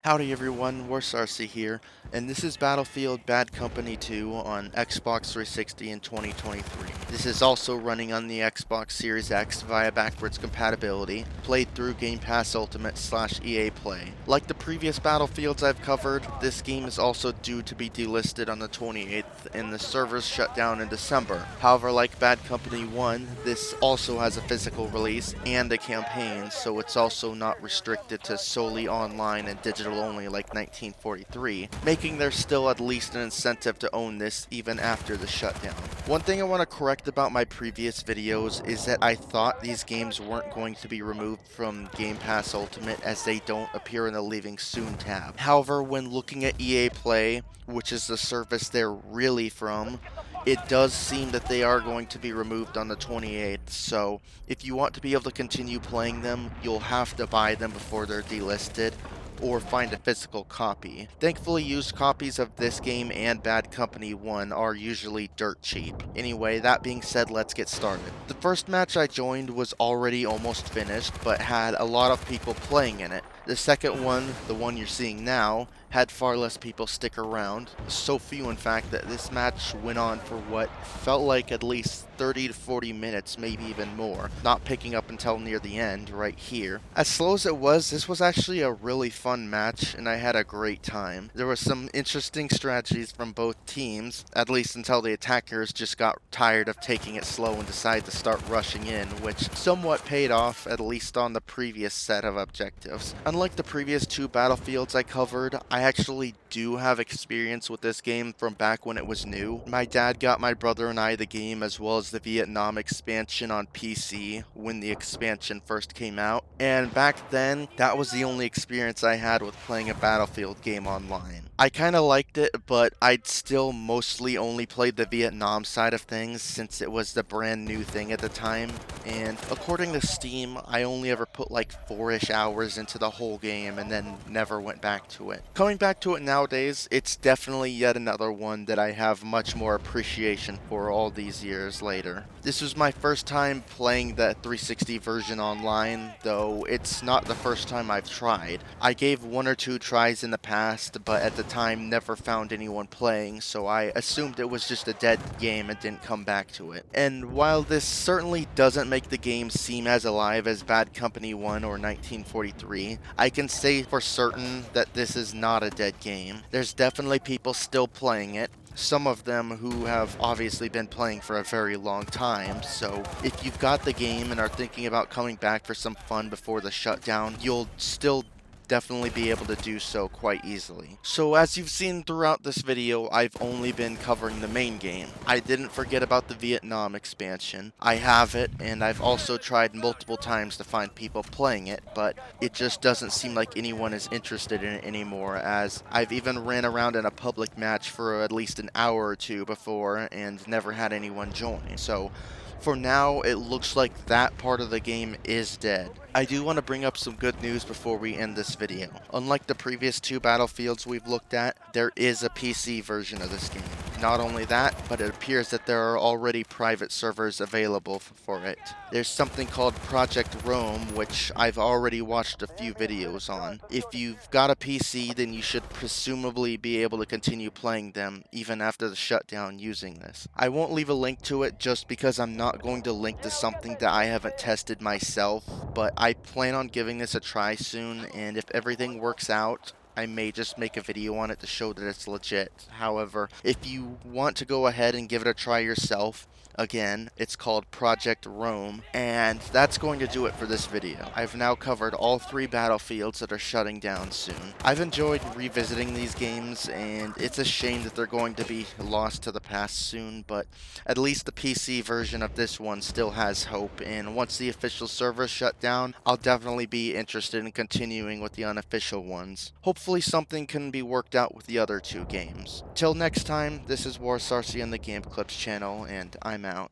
Howdy everyone, Warsarcy here, and this is Battlefield Bad Company 2 on Xbox 360 in 2023. This is also running on the Xbox Series X via backwards compatibility, played through Game Pass Ultimate / EA Play. Like the previous Battlefields I've covered, this game is also due to be delisted on the 28th and the servers shut down in December. However, like Bad Company 1, this also has a physical release and a campaign, so it's also not restricted to solely online and digital only like 1943, making there still at least an incentive to own this even after the shutdown. One thing I want to correct about my previous videos is that I thought these games weren't going to be removed from Game Pass Ultimate as they don't appear in the Leaving Soon tab. However, when looking at EA Play, which is the service they're really from, it does seem that they are going to be removed on the 28th, so if you want to be able to continue playing them, you'll have to buy them before they're delisted, or find a physical copy. Thankfully, used copies of this game and Bad Company 1 are usually dirt cheap. Anyway, that being said, let's get started. The first match I joined was already almost finished, but had a lot of people playing in it. The second one, the one you're seeing now, had far less people stick around, so few in fact that this match went on for what felt like at least 30 to 40 minutes, maybe even more, not picking up until near the end, right here. As slow as it was, this was actually a really fun match, and I had a great time. There were some interesting strategies from both teams, at least until the attackers just got tired of taking it slow and decided to start rushing in, which somewhat paid off, at least on the previous set of objectives. Unlike the previous two Battlefields I covered, I actually do have experience with this game from back when it was new. My dad got my brother and I the game as well as the Vietnam expansion on PC when the expansion first came out, and back then that was the only experience I had with playing a Battlefield game online. I kinda liked it, but I'd still mostly only played the Vietnam side of things since it was the brand new thing at the time, and according to Steam, I only ever put like 4-ish hours into the whole game and then never went back to it. Coming back to it nowadays, it's definitely yet another one that I have much more appreciation for all these years later. This was my first time playing the 360 version online, though it's not the first time I've tried. I gave 1 or 2 tries in the past, but at the time never found anyone playing, so I assumed it was just a dead game and didn't come back to it. And while this certainly doesn't make the game seem as alive as Bad Company 1 or 1943, I can say for certain that this is not a dead game. There's definitely people still playing it, some of them who have obviously been playing for a very long time, so if you've got the game and are thinking about coming back for some fun before the shutdown, you'll still definitely be able to do so quite easily. So as you've seen throughout this video, I've only been covering the main game. I didn't forget about the Vietnam expansion. I have it, and I've also tried multiple times to find people playing it, but it just doesn't seem like anyone is interested in it anymore, as I've even ran around in a public match for at least an hour or two before and never had anyone join. So for now, it looks like that part of the game is dead. I do want to bring up some good news before we end this video. Unlike the previous two Battlefields we've looked at, there is a PC version of this game. Not only that, but it appears that there are already private servers available for it. There's something called Project Rome, which I've already watched a few videos on. If you've got a PC, then you should presumably be able to continue playing them even after the shutdown using this. I won't leave a link to it just because I'm not going to link to something that I haven't tested myself, but I plan on giving this a try soon, and if everything works out, I may just make a video on it to show that it's legit. However, if you want to go ahead and give it a try yourself, again, it's called Project Rome, and that's going to do it for this video. I've now covered all 3 Battlefields that are shutting down soon. I've enjoyed revisiting these games, and it's a shame that they're going to be lost to the past soon, but at least the PC version of this one still has hope, and once the official servers shut down, I'll definitely be interested in continuing with the unofficial ones. Hopefully something can be worked out with the other 2 games. Till next time, this is Warsarcy on the Game Clips channel, and I'm out.